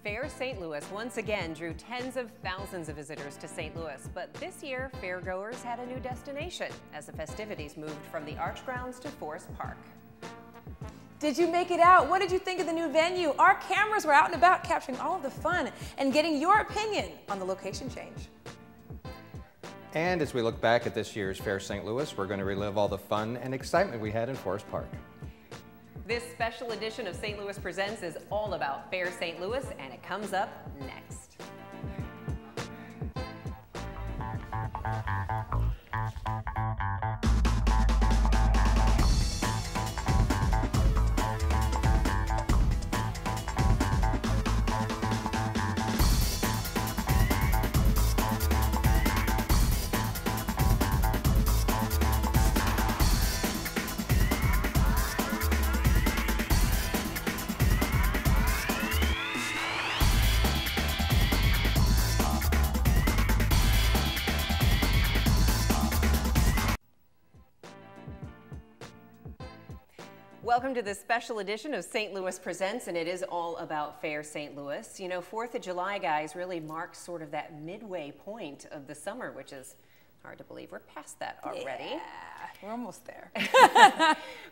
Fair St. Louis once again drew tens of thousands of visitors to St. Louis, but this year fairgoers had a new destination as the festivities moved from the Arch Grounds to Forest Park. Did you make it out? What did you think of the new venue? Our cameras were out and about capturing all of the fun and getting your opinion on the location change. And as we look back at this year's Fair St. Louis, we're going to relive all the fun and excitement we had in Forest Park. This special edition of St. Louis Presents is all about Fair St. Louis, and it comes up next. Welcome to this special edition of St. Louis Presents, and it is all about Fair St. Louis. You know, 4th of July, guys, really marks sort of that midway point of the summer, which is hard to believe we're past that already. Yeah, we're almost there.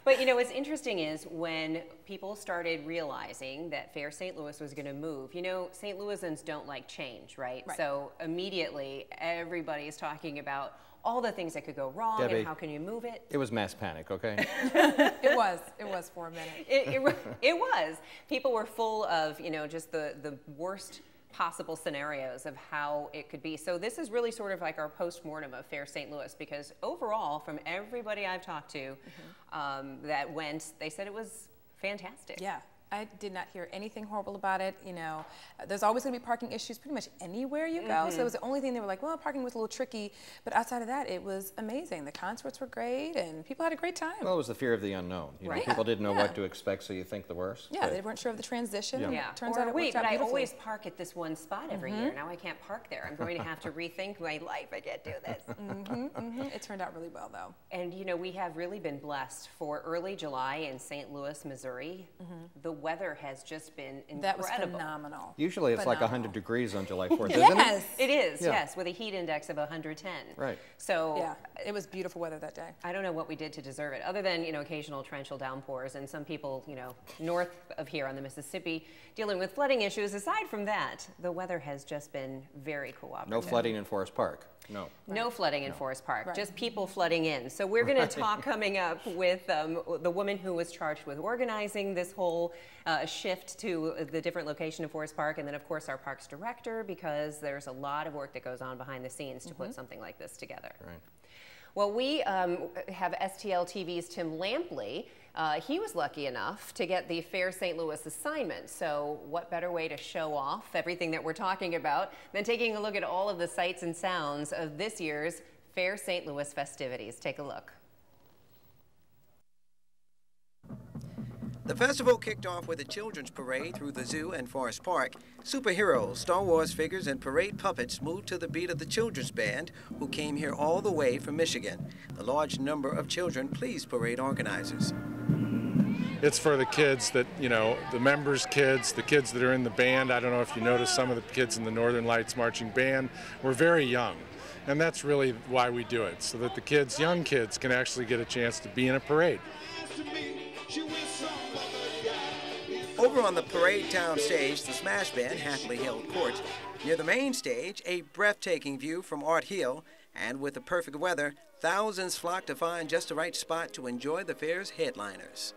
But you know, what's interesting is when people started realizing that Fair St. Louis was going to move, you know, St. Louisans don't like change, right? So immediately everybody's talking about all the things that could go wrong, Debbie, and how can you move it? It was mass panic, okay? It was for a minute. It was. People were full of, you know, just the worst possible scenarios of how it could be. So this is really sort of like our post-mortem of Fair St. Louis, because overall, from everybody I've talked to that went, they said it was fantastic. Yeah. I did not hear anything horrible about it. You know, there's always going to be parking issues pretty much anywhere you go. So it was the only thing they were like, well, parking was a little tricky. But outside of that, it was amazing. The concerts were great, and people had a great time. Well, it was the fear of the unknown. You know, people didn't know what to expect, so you think the worst. Yeah, they weren't sure of the transition. Yeah. Turns out it worked out but I beautifully. always park at this one spot every year. Now I can't park there. I'm going to have to rethink my life. I can't do this. It turned out really well, though. And, you know, we have really been blessed for early July in St. Louis, Missouri. The weather has just been incredible. That was phenomenal. Usually it's like 100 degrees on July 4th, isn't Yes. It is, yes, with a heat index of 110. Right. So yeah, it was beautiful weather that day. I don't know what we did to deserve it, other than, you know, occasional torrential downpours, and some people, you know, north of here on the Mississippi dealing with flooding issues. Aside from that, the weather has just been very cooperative. No flooding in Forest Park. No. No flooding in Forest Park, just people flooding in. So we're going to talk coming up with the woman who was charged with organizing this whole shift to the different location of Forest Park, and then of course our parks director, because there's a lot of work that goes on behind the scenes to put something like this together. Right. Well, we have STL TV's Tim Lampley. He was lucky enough to get the Fair St. Louis assignment. So what better way to show off everything that we're talking about than taking a look at all of the sights and sounds of this year's Fair St. Louis festivities. Take a look. The festival kicked off with a children's parade through the zoo and Forest Park. Superheroes, Star Wars figures, and parade puppets moved to the beat of the children's band, who came here all the way from Michigan. The large number of children pleased parade organizers. It's for the kids that, you know, the members' kids, the kids that are in the band. I don't know if you noticed some of the kids in the Northern Lights Marching Band were very young. And that's really why we do it, so that the kids, young kids, can actually get a chance to be in a parade. Over on the Parade Town stage, the Smash Band happily held court. Near the main stage, a breathtaking view from Art Hill, and with the perfect weather, thousands flocked to find just the right spot to enjoy the fair's headliners.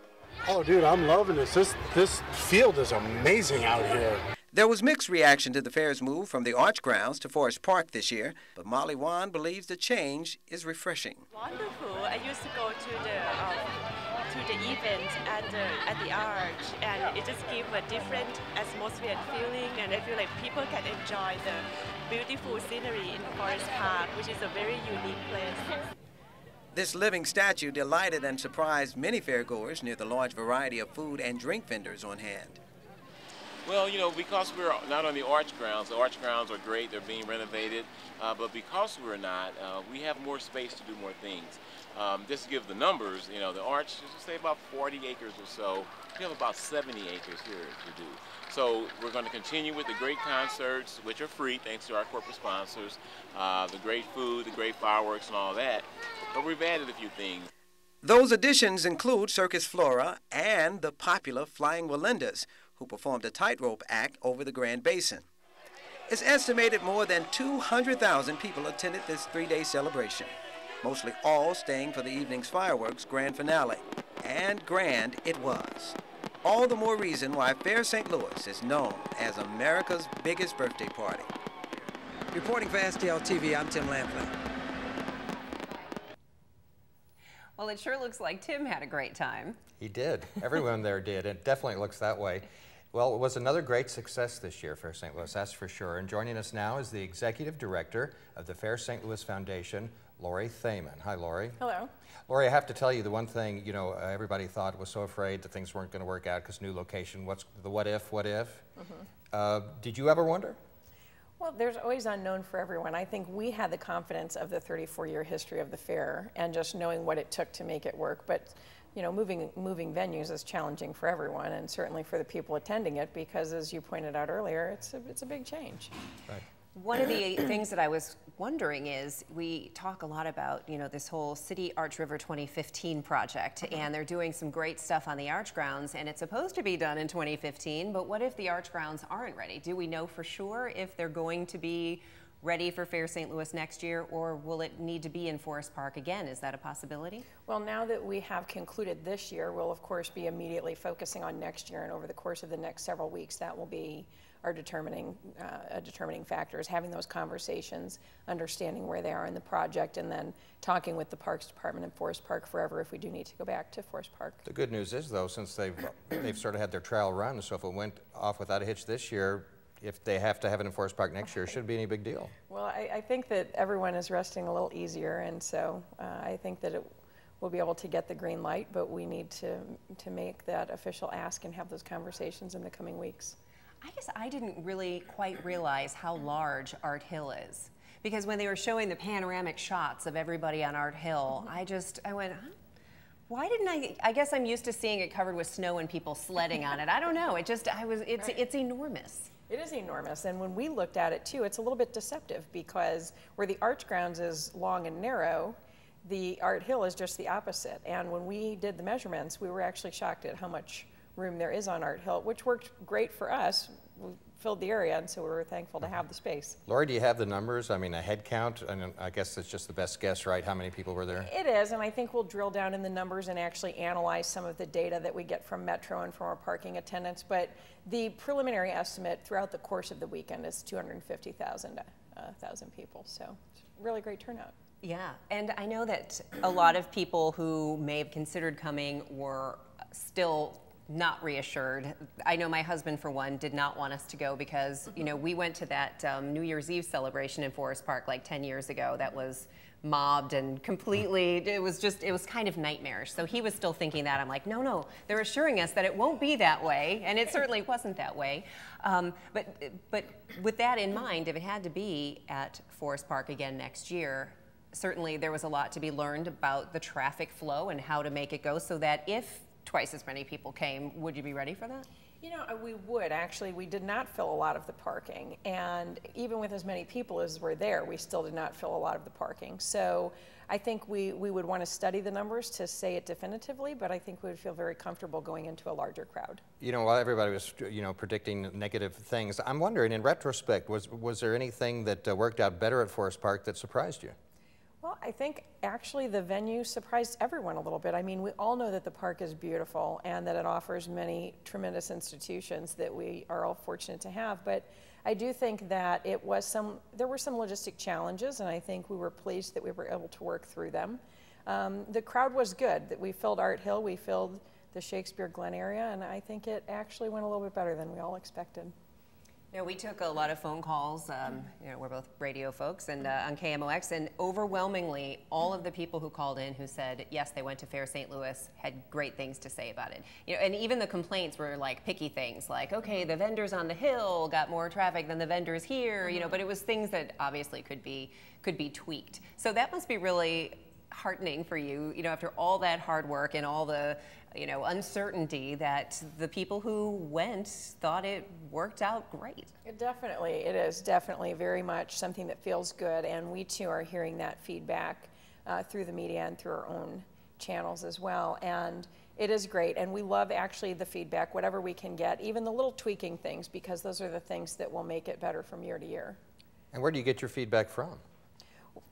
Oh, dude, I'm loving this. This field is amazing out here. There was mixed reaction to the fair's move from the Arch Grounds to Forest Park this year, but Molly Wan believes the change is refreshing. Wonderful. I used to go to the event at the Arch, and it just gives a different atmosphere and feeling, and I feel like people can enjoy the beautiful scenery in Forest Park, which is a very unique place. This living statue delighted and surprised many fairgoers near the large variety of food and drink vendors on hand. Well, you know, because we're not on the Arch Grounds are great, they're being renovated, but because we're not, we have more space to do more things. Just to give the numbers, you know, the arch, just say about 40 acres or so. We have about 70 acres here to do. So we're going to continue with the great concerts, which are free thanks to our corporate sponsors, the great food, the great fireworks and all that. But we've added a few things. Those additions include Circus Flora and the popular Flying Walendas, who performed a tightrope act over the Grand Basin. It's estimated more than 200,000 people attended this three-day celebration, mostly all staying for the evening's fireworks grand finale. And grand it was. All the more reason why Fair St. Louis is known as America's biggest birthday party. Reporting for STL TV, I'm Tim Lampley. Well, it sure looks like Tim had a great time. He did. Everyone there did. It definitely looks that way. Well, it was another great success this year, Fair St. Louis, that's for sure. And joining us now is the Executive Director of the Fair St. Louis Foundation, Lori Thaman. Hi, Lori. Hello. Lori, I have to tell you, the one thing, you know, everybody thought was so afraid that things weren't going to work out because new location, what's the what if? Did you ever wonder? Well, there's always unknown for everyone. I think we had the confidence of the 34-year history of the fair and just knowing what it took to make it work. But, you know, moving venues is challenging for everyone, and certainly for the people attending it, because as you pointed out earlier, it's a big change. Right. One of the things that I was wondering is, we talk a lot about, you know, this whole City Arch River 2015 project, and they're doing some great stuff on the arch grounds, and it's supposed to be done in 2015, but what if the arch grounds aren't ready? Do we know for sure if they're going to be ready for Fair St. Louis next year, or will it need to be in Forest Park again? Is that a possibility? Well, now that we have concluded this year, we'll of course be immediately focusing on next year, and over the course of the next several weeks, that will be our determining factors, having those conversations, understanding where they are in the project, and then talking with the Parks Department and Forest Park Forever if we do need to go back to Forest Park. The good news is, though, since they've sort of had their trial run, so if it went off without a hitch this year, if they have to have it in Forest Park next year, it shouldn't be any big deal. Well, I think that everyone is resting a little easier, and so I think that we'll be able to get the green light, but we need to make that official ask and have those conversations in the coming weeks. I guess I didn't really quite realize how large Art Hill is, because when they were showing the panoramic shots of everybody on Art Hill, I went, huh? Why didn't I guess I'm used to seeing it covered with snow and people sledding on it. I don't know, it's enormous. It is enormous, and when we looked at it too, it's a little bit deceptive, because where the arch grounds is long and narrow, the Art Hill is just the opposite. And when we did the measurements, we were actually shocked at how much room there is on Art Hill, which worked great for us. We filled the area, and so we were thankful to have the space. Lori, do you have the numbers? I mean, a head count, and I guess it's just the best guess, right? How many people were there? It is, and I think we'll drill down in the numbers and actually analyze some of the data that we get from Metro and from our parking attendants. But the preliminary estimate throughout the course of the weekend is 250,000 people. So it's a really great turnout. Yeah, and I know that a lot of people who may have considered coming were still not reassured. I know my husband, for one, did not want us to go because, you know, we went to that New Year's Eve celebration in Forest Park like 10 years ago that was mobbed and completely, it was kind of nightmarish. So he was still thinking that. I'm like, no, they're assuring us that it won't be that way, and it certainly wasn't that way. But with that in mind, if it had to be at Forest Park again next year, certainly there was a lot to be learned about the traffic flow and how to make it go so that if twice as many people came, would you be ready for that? You know, we would. Actually, we did not fill a lot of the parking, and even with as many people as were there, we still did not fill a lot of the parking. So I think we would want to study the numbers to say it definitively, but I think we would feel very comfortable going into a larger crowd. You know, while everybody was, you know, predicting negative things, I'm wondering, in retrospect, was there anything that worked out better at Forest Park that surprised you? Well, I think actually the venue surprised everyone a little bit. I mean, we all know that the park is beautiful and that it offers many tremendous institutions that we are all fortunate to have, but I do think that there were some logistic challenges, and I think we were pleased that we were able to work through them. The crowd was good. That we filled Art Hill, we filled the Shakespeare Glen area, and I think it actually went a little bit better than we all expected. You know, we took a lot of phone calls, you know, we're both radio folks, and on KMOX, and overwhelmingly, all of the people who called in who said, yes, they went to Fair St. Louis, had great things to say about it. You know, and even the complaints were like picky things, like, okay, the vendors on the hill got more traffic than the vendors here, you know, but it was things that obviously could be tweaked. So that must be really heartening for you, you know, after all that hard work and all the, you know, uncertainty, that the people who went thought it worked out great. It is definitely very much something that feels good, and we too are hearing that feedback through the media and through our own channels as well. And it is great, and we love actually the feedback, whatever we can get, even the little tweaking things, because those are the things that will make it better from year to year. And where do you get your feedback from?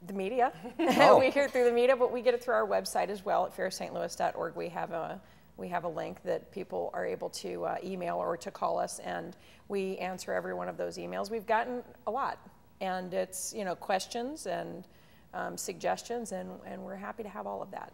The media. Oh. We hear it through the media, but we get it through our website as well at fairstlouis.org. We have a link that people are able to email or to call us, and we answer every one of those emails. We've gotten a lot, and it's, you know, questions and suggestions, and we're happy to have all of that.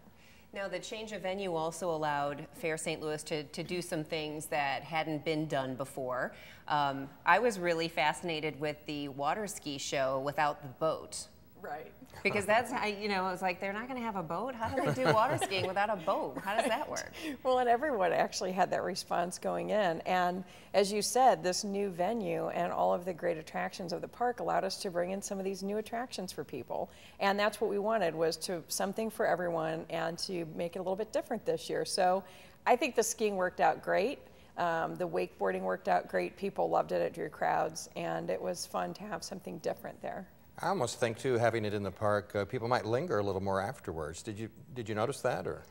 Now, the change of venue also allowed Fair St. Louis to do some things that hadn't been done before. I was really fascinated with the water ski show without the boat. Right. Because that's how, you know, I was like, they're not going to have a boat? How do they do water skiing without a boat? How does that work? Well, and everyone actually had that response going in. And as you said, this new venue and all of the great attractions of the park allowed us to bring in some of these new attractions for people. And that's what we wanted, was to something for everyone and to make it a little bit different this year. So I think the skiing worked out great. The wakeboarding worked out great. People loved it. It drew crowds. And it was fun to have something different there. I almost think, too, having it in the park, people might linger a little more afterwards. Did you notice that, or?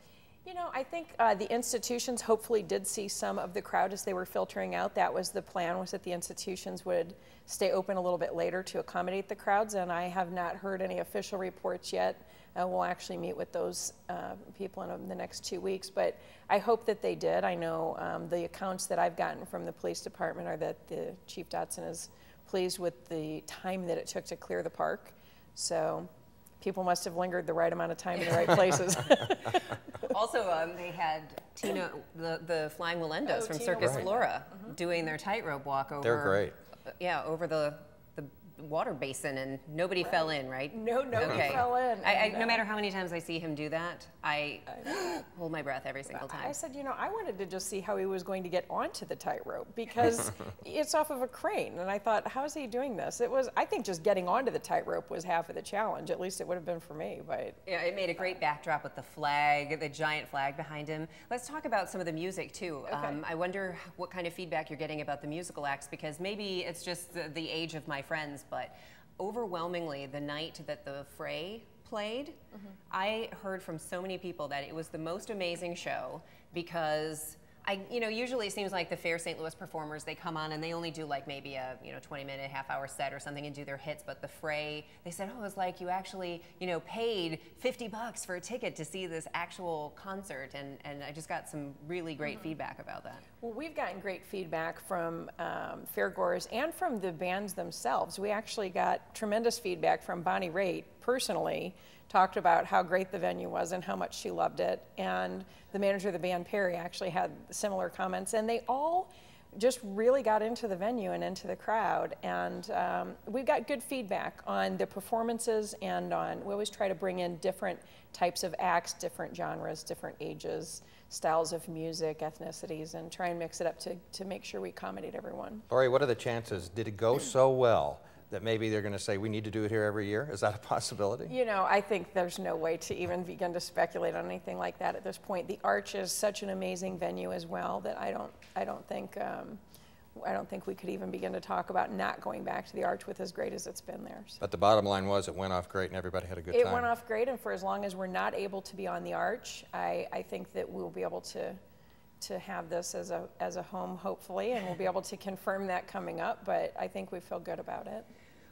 You know, I think the institutions hopefully did see some of the crowd as they were filtering out. That was the plan, was that the institutions would stay open a little bit later to accommodate the crowds, and I have not heard any official reports yet. We'll actually meet with those people in the next 2 weeks, but I hope that they did. I know the accounts that I've gotten from the police department are that the Chief Dotson is pleased with the time that it took to clear the park. So people must have lingered the right amount of time in the right places. Also, they had Tina, the Flying Walendos from Circus Flora, doing their tightrope walk over. They're great. Yeah, over the water basin, and nobody fell in, right? No, nobody fell in. No matter how many times I see him do that, I hold my breath every single time. I said, you know, I wanted to just see how he was going to get onto the tightrope, because it's off of a crane, and I thought, how is he doing this? I think just getting onto the tightrope was half of the challenge. At least it would have been for me. But yeah, it made a great backdrop with the flag, the giant flag behind him. Let's talk about some of the music too. Okay. I wonder what kind of feedback you're getting about the musical acts, because maybe it's just the age of my friends, but overwhelmingly the night that the Fray played, I heard from so many people that it was the most amazing show, because usually it seems like the Fair St. Louis performers, they come on and they only do like maybe a 20-minute, half-hour set or something and do their hits. But the Fray, they said, oh, it's like you actually paid $50 for a ticket to see this actual concert, and I just got some really great feedback about that. Well, we've gotten great feedback from fairgoers and from the bands themselves. We actually got tremendous feedback from Bonnie Raitt personally, talked about how great the venue was and how much she loved it. And the manager of the band, Perry, actually had similar comments. And they all just really got into the venue and into the crowd. And we've got good feedback on the performances, and we always try to bring in different types of acts, different genres, different ages, styles of music, ethnicities, and try and mix it up to make sure we accommodate everyone. Lori, what are the chances? Did it go so well that maybe they're going to say, we need to do it here every year? Is that a possibility? You know, I think there's no way to even begin to speculate on anything like that at this point. The Arch is such an amazing venue as well that I don't think we could even begin to talk about not going back to the Arch with as great as it's been there. So. But the bottom line was it went off great and everybody had a good time. It went off great, and for as long as we're not able to be on the Arch, I think that we'll be able to have this as a home, hopefully, and we'll be able to confirm that coming up, but I think we feel good about it.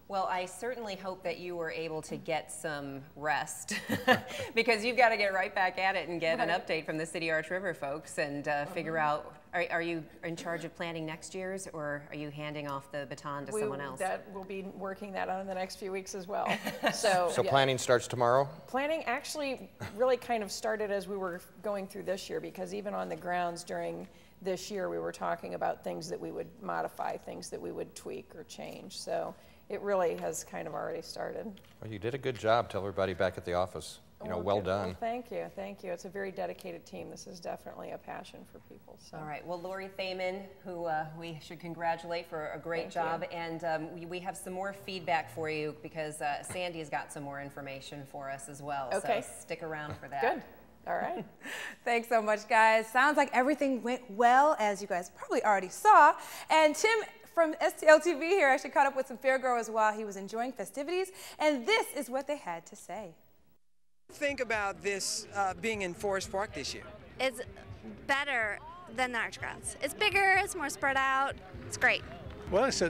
Well, I certainly hope that you were able to get some rest, because you've got to get right back at it and get an update from the City Arch River folks and figure out, are you in charge of planning next year's, or are you handing off the baton to someone else? We'll be working that on in the next few weeks as well. So yeah. Planning starts tomorrow? Planning actually really kind of started as we were going through this year, because even on the grounds during this year we were talking about things that we would modify, things that we would tweak or change. So it really has kind of already started. Well, you did a good job. Tell everybody back at the office. well done. Well, thank you, thank you. It's a very dedicated team. This is definitely a passion for people. So. All right, well, Lori Thaman, who we should congratulate for a great job, and we have some more feedback for you because Sandy's got some more information for us as well. Okay. So stick around for that. Good. All right. Thanks so much, guys. Sounds like everything went well, as you guys probably already saw. And Tim from STL TV here actually caught up with some fairgoers while he was enjoying festivities, and this is what they had to say. Think about this being in Forest Park this year. It's better than the Arch Grounds. It's bigger, it's more spread out, it's great. Well, it's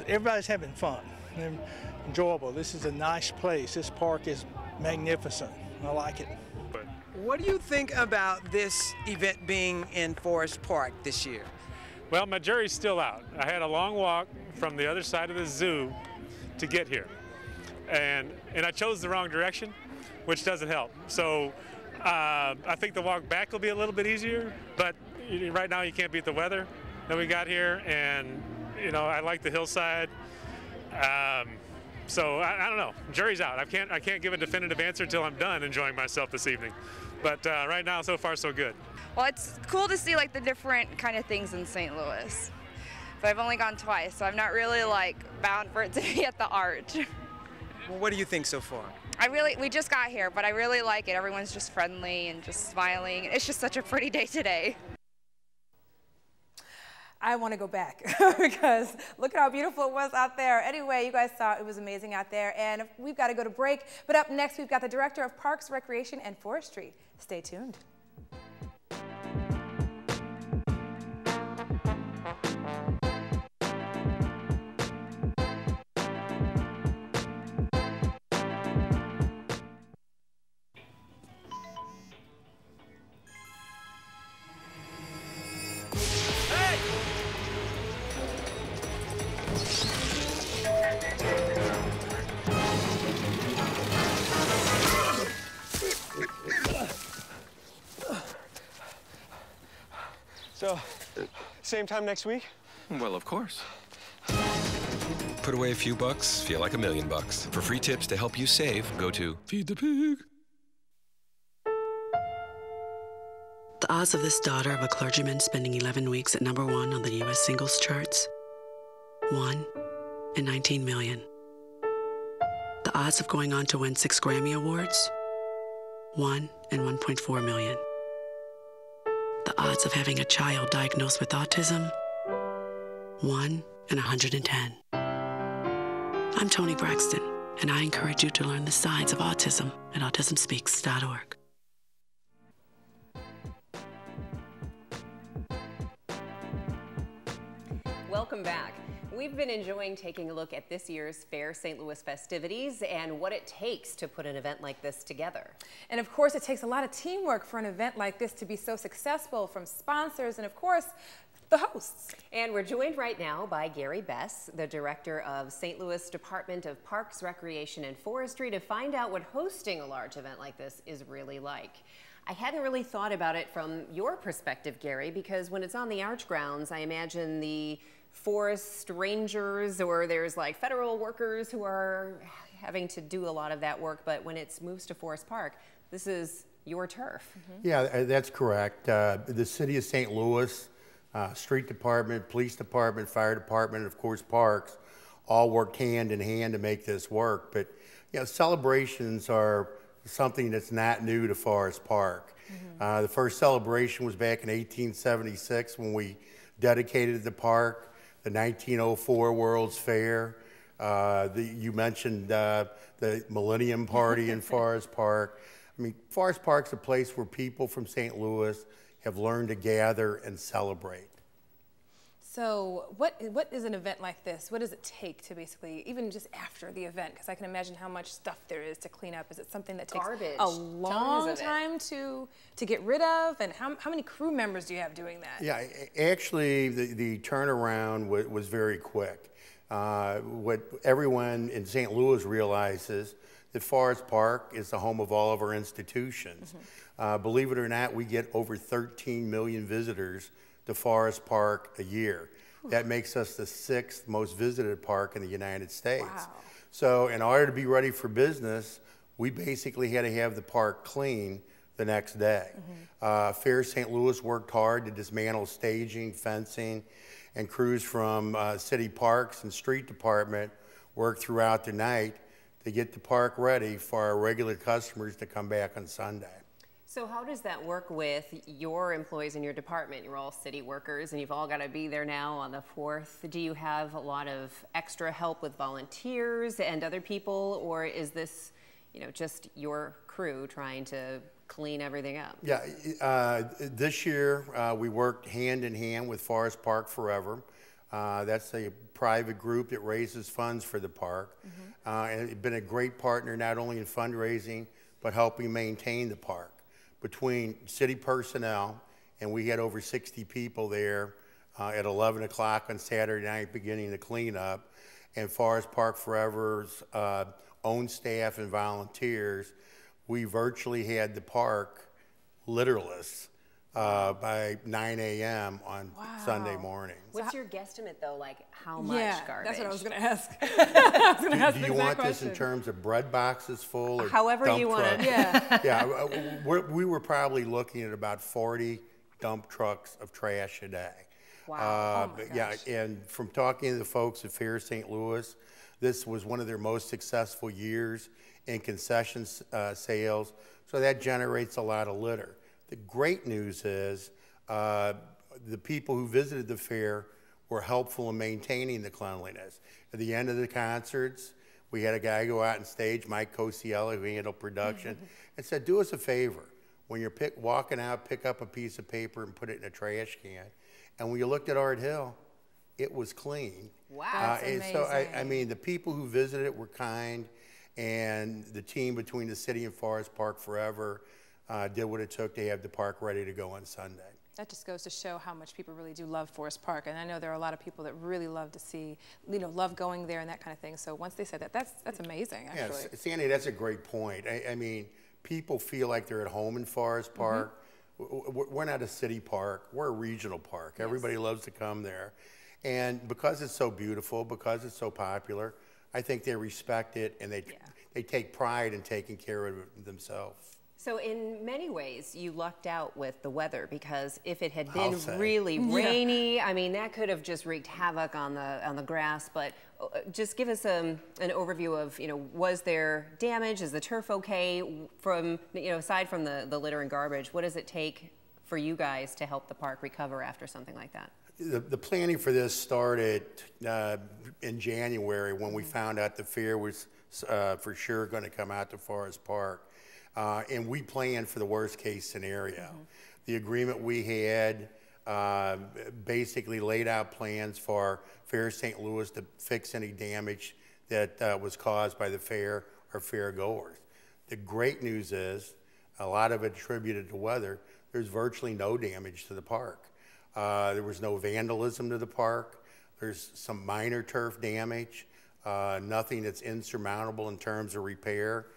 everybody's having fun and enjoyable. This is a nice place. This park is magnificent. I like it. What do you think about this event being in Forest Park this year? Well, my jury's still out. I had a long walk from the other side of the zoo to get here, and I chose the wrong direction, which doesn't help. So I think the walk back will be a little bit easier, but right now you can't beat the weather that we got here, and I like the hillside. So I don't know. Jury's out. I can't give a definitive answer until I'm done enjoying myself this evening. But right now, so far, so good. Well, it's cool to see like the different kind of things in St. Louis. But I've only gone twice, so I'm not really like bound for it to be at the Arch. Well, what do you think so far? We just got here, but I really like it. Everyone's just friendly and just smiling. It's just such a pretty day today. I want to go back because look at how beautiful it was out there. Anyway, you guys saw it was amazing out there, and we've got to go to break. But up next, we've got the Director of Parks, Recreation, and Forestry. Stay tuned. So, same time next week? Well, of course. Put away a few bucks, feel like $1 million. For free tips to help you save, go to Feed the Pig. The odds of this daughter of a clergyman spending 11 weeks at #1 on the U.S. singles charts? 1 in 19 million. The odds of going on to win 6 Grammy Awards? 1 in 1.4 million. The odds of having a child diagnosed with autism? 1 in 110. I'm Toni Braxton, and I encourage you to learn the signs of autism at autismspeaks.org. Welcome back. We've been enjoying taking a look at this year's Fair St. Louis festivities and what it takes to put an event like this together. And of course, it takes a lot of teamwork for an event like this to be so successful, from sponsors and of course, the hosts. And we're joined right now by Gary Bess, the director of St. Louis Department of Parks, Recreation, and Forestry, to find out what hosting a large event like this is really like. I hadn't really thought about it from your perspective, Gary, because when it's on the Arch grounds, I imagine the forest rangers or there's like federal workers who are having to do a lot of that work, but when it moves to Forest Park, this is your turf. Yeah, that's correct. The city of St. Louis, street department, police department, fire department, and of course parks, all work hand in hand to make this work. But celebrations are something that's not new to Forest Park. The first celebration was back in 1876 when we dedicated the park. The 1904 World's Fair. You mentioned the Millennium Party in Forest Park. I mean, Forest Park's a place where people from St. Louis have learned to gather and celebrate. So what is an event like this? What does it take to basically, even just after the event, because I can imagine how much stuff there is to clean up. Is it something that takes a long time to get rid of? And how many crew members do you have doing that? Yeah, actually the turnaround was very quick. What everyone in St. Louis realizes that Forest Park is the home of all of our institutions. Believe it or not, we get over 13 million visitors to Forest Park a year. That makes us the 6th most visited park in the United States. Wow. So in order to be ready for business, we basically had to have the park clean the next day. Fair St. Louis worked hard to dismantle staging, fencing, and crews from city parks and street department worked throughout the night to get the park ready for our regular customers to come back on Sunday. So how does that work with your employees in your department? You're all city workers and you've all got to be there now on the 4th. Do you have a lot of extra help with volunteers and other people, or is this, you know, just your crew trying to clean everything up? Yeah, this year we worked hand in hand with Forest Park Forever. That's a private group that raises funds for the park. And it's been a great partner not only in fundraising, but helping maintain the park. Between city personnel, and we had over 60 people there at 11 o'clock on Saturday night beginning the cleanup, and Forest Park Forever's own staff and volunteers, we virtually had the park litterless by 9 a.m. on Sunday morning. What's your guesstimate though, like how much garbage? That's what I was going to ask. I was going to ask Do you want this in terms of bread boxes full or however dump you want trucks? it? Yeah. Yeah, we were probably looking at about 40 dump trucks of trash a day. Wow. Yeah, and from talking to the folks at Fair St. Louis, this was one of their most successful years in concession sales, so that generates a lot of litter. The great news is the people who visited the fair were helpful in maintaining the cleanliness. At the end of the concerts, we had a guy go out on stage, Mike Cosiello, who handled production, and said, do us a favor. When you're walking out, pick up a piece of paper and put it in a trash can. And when you looked at Art Hill, it was clean. Wow, that's amazing. So, I mean, the people who visited it were kind, and the team between the city and Forest Park Forever did what it took to have the park ready to go on Sunday. That just goes to show how much people really do love Forest Park, and I know there are a lot of people that really love to see, you know, love going there and that kind of thing. So once they said that, that's amazing, actually. Yeah, Sandy, that's a great point. I mean, people feel like they're at home in Forest Park. We're not a city park, we're a regional park. Everybody loves to come there. And because it's so beautiful, because it's so popular, I think they respect it and they take pride in taking care of it themselves. So in many ways, you lucked out with the weather, because if it had been really rainy, I mean, that could have just wreaked havoc on the grass. But just give us an overview of, you know, was there damage? Is the turf okay? From, you know, aside from the litter and garbage, what does it take for you guys to help the park recover after something like that? The planning for this started in January when we found out the fair was for sure going to come out to Forest Park. And we planned for the worst case scenario. The agreement we had basically laid out plans for Fair St. Louis to fix any damage that was caused by the fair or fair goers. The great news is, a lot of it attributed to weather, there's virtually no damage to the park. There was no vandalism to the park. There's some minor turf damage, nothing that's insurmountable in terms of repair.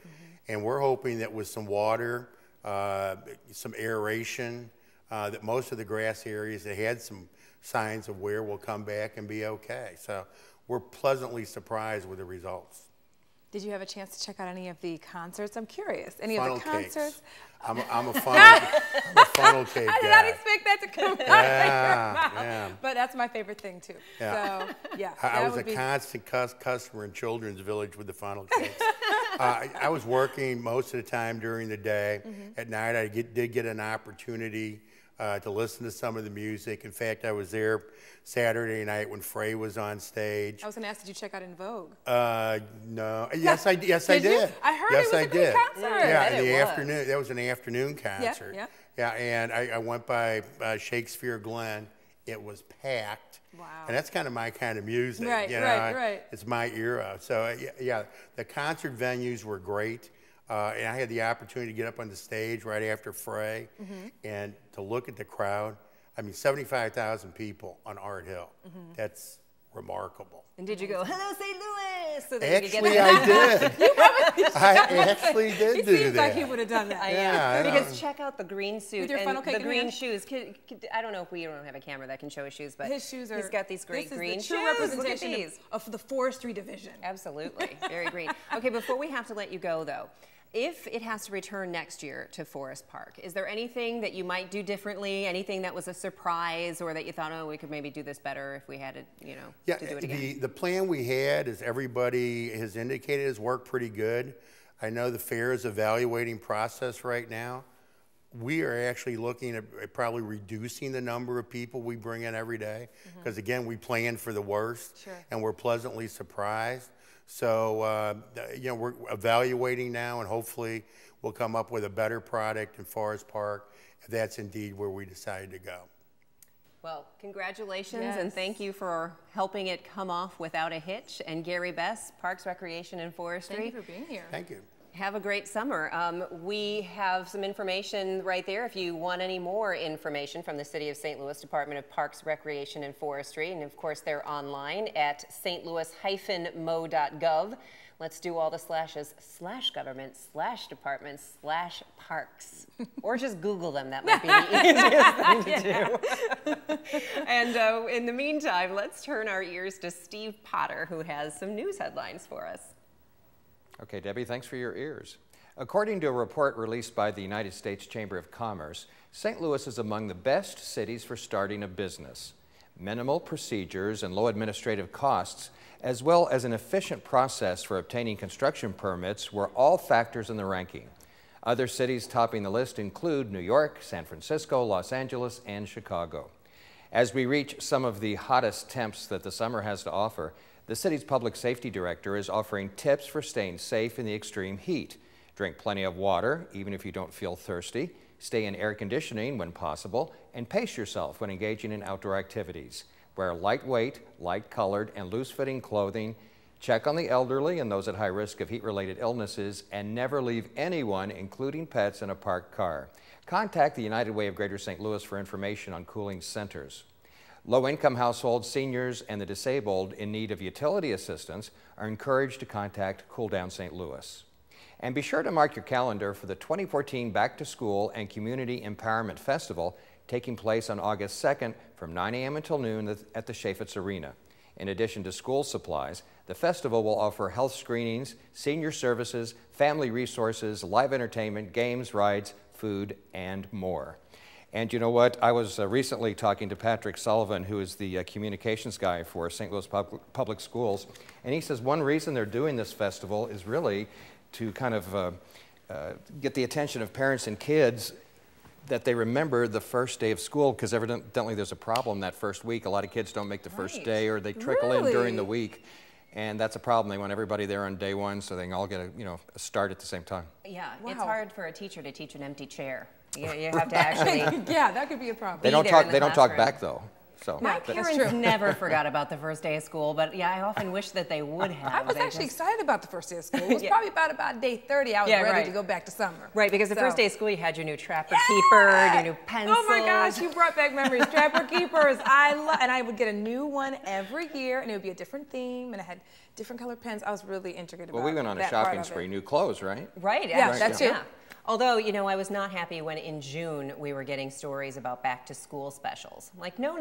And we're hoping that with some water, some aeration, that most of the grass areas that had some signs of wear will come back and be okay. So we're pleasantly surprised with the results. Did you have a chance to check out any of the concerts? I'm curious. Any Funnel of the concerts? Cakes. I'm a funnel cake guy. I did not expect that to come out of your mouth. Yeah. But that's my favorite thing too. Yeah. So yeah. I was a constant customer in Children's Village with the funnel cakes. I was working most of the time during the day. At night, I did get an opportunity to listen to some of the music. In fact, I was there Saturday night when Frey was on stage. I was going to ask, did you check out In Vogue? No. Yes, I did. Yes, I did. I heard yes, it was a great concert. Yeah, in the afternoon. That was an afternoon concert. Yeah. And I went by Shakespeare Glen. It was packed. Wow. And that's kind of my kind of music. Right, you know, right. It's my era. So, yeah, the concert venues were great. And I had the opportunity to get up on the stage right after Frey and to look at the crowd. I mean, 75,000 people on Art Hill. That's remarkable. And did you go, hello, St. Louis? So that actually, I did. I actually did do that. He seems like he would have done that. Yeah. Because check out the green suit with your and funnel cake the green hand? shoes. I don't know if we don't have a camera that can show his shoes, but his shoes are. He's got these great green shoes. This is the true representation of the forestry division. Absolutely, very green. Okay, before we have to let you go though, if it has to return next year to Forest Park, is there anything that you might do differently? Anything that was a surprise, or that you thought, oh, we could maybe do this better if we had it, you know, to do it again? The plan we had, as everybody has indicated, has worked pretty good. I know the fair is evaluating process right now. We are actually looking at probably reducing the number of people we bring in every day, because again, we planned for the worst, and we're pleasantly surprised. So, you know, we're evaluating now, and hopefully we'll come up with a better product in Forest Park if that's indeed where we decided to go. Well, congratulations, and thank you for helping it come off without a hitch. And Gary Bess, Parks, Recreation, and Forestry. Thank you for being here. Thank you. Have a great summer. We have some information right there if you want any more information from the City of St. Louis Department of Parks, Recreation, and Forestry. And of course, they're online at stlouis-mo.gov. Let's do all the slashes, /government/department/parks. Or just Google them. That might be the easiest thing to do. And in the meantime, let's turn our ears to Steve Potter, who has some news headlines for us. Okay, Debbie, thanks for your ears. According to a report released by the United States Chamber of Commerce, St. Louis is among the best cities for starting a business. Minimal procedures and low administrative costs, as well as an efficient process for obtaining construction permits, were all factors in the ranking. Other cities topping the list include New York, San Francisco, Los Angeles, and Chicago. As we reach some of the hottest temps that the summer has to offer, the city's public safety director is offering tips for staying safe in the extreme heat. Drink plenty of water, even if you don't feel thirsty. Stay in air conditioning when possible, and pace yourself when engaging in outdoor activities. Wear lightweight, light-colored, and loose-fitting clothing. Check on the elderly and those at high risk of heat-related illnesses, and never leave anyone, including pets, in a parked car. Contact the United Way of Greater St. Louis for information on cooling centers. Low-income households, seniors, and the disabled in need of utility assistance are encouraged to contact Cool Down St. Louis. And be sure to mark your calendar for the 2014 Back to School and Community Empowerment Festival taking place on August 2nd from 9 a.m. until noon at the Chaffetz Arena. In addition to school supplies, the festival will offer health screenings, senior services, family resources, live entertainment, games, rides, food, and more. And you know what? I was recently talking to Patrick Sullivan, who is the communications guy for St. Louis Public Schools, and he says one reason they're doing this festival is really to kind of get the attention of parents and kids, that they remember the first day of school, because evidently there's a problem that first week. A lot of kids don't make the first day, or they trickle in during the week. And that's a problem. They want everybody there on day one so they can all get a start at the same time. Yeah, it's hard for a teacher to teach an empty chair. You have to actually. Yeah, that could be a problem. They don't talk. They don't talk back though. So my parents never forgot about the first day of school, but yeah, I often wish that they would have. I was actually excited about the first day of school. It was probably about day 30. I was ready to go back to summer. Right, because the first day of school, you had your new Trapper Keeper, your new pencils. Oh my gosh, you brought back memories. Trapper Keepers, and I would get a new one every year, and it would be a different theme, and I had different colored pens. I was really intrigued about. Well, we went on a shopping spree. New clothes, right? Right. Yeah, that's it. Although, you know, I was not happy when in June we were getting stories about back to school specials. I'm like, no.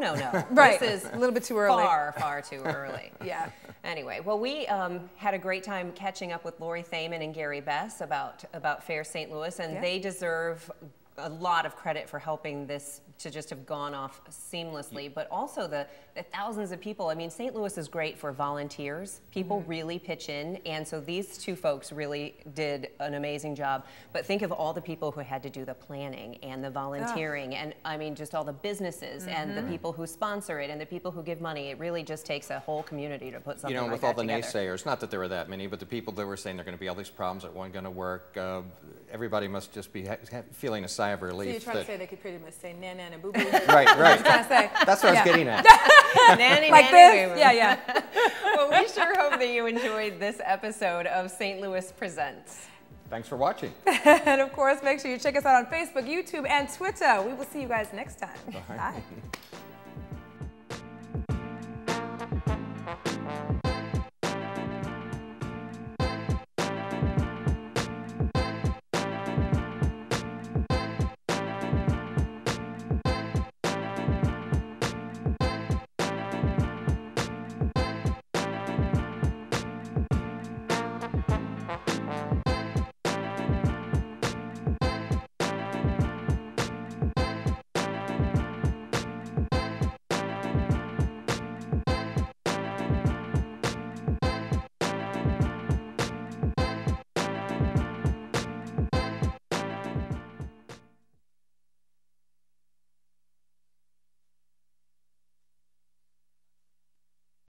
Right. This is a little bit too early. Far too early. Yeah. Anyway, well, we had a great time catching up with Lori Thaman and Gary Bess about Fair St. Louis, and they deserve a lot of credit for helping this to just have gone off seamlessly, but also the thousands of people. I mean, St. Louis is great for volunteers. People really pitch in, and so these two folks really did an amazing job. But think of all the people who had to do the planning and the volunteering, and I mean, just all the businesses and the people who sponsor it and the people who give money. It really just takes a whole community to put something like that with all the together. naysayers, not that there were that many, but the people that were saying there are going to be all these problems that weren't going to work, everybody must just be feeling a sigh of relief. So you're trying to say they could pretty much say na-na and boo-boo. Right. That's what I was getting at. Nanny, like nanny, this? Yeah. Well, we sure hope that you enjoyed this episode of St. Louis Presents. Thanks for watching. And of course, make sure you check us out on Facebook, YouTube, and Twitter. We will see you guys next time. Bye. Bye.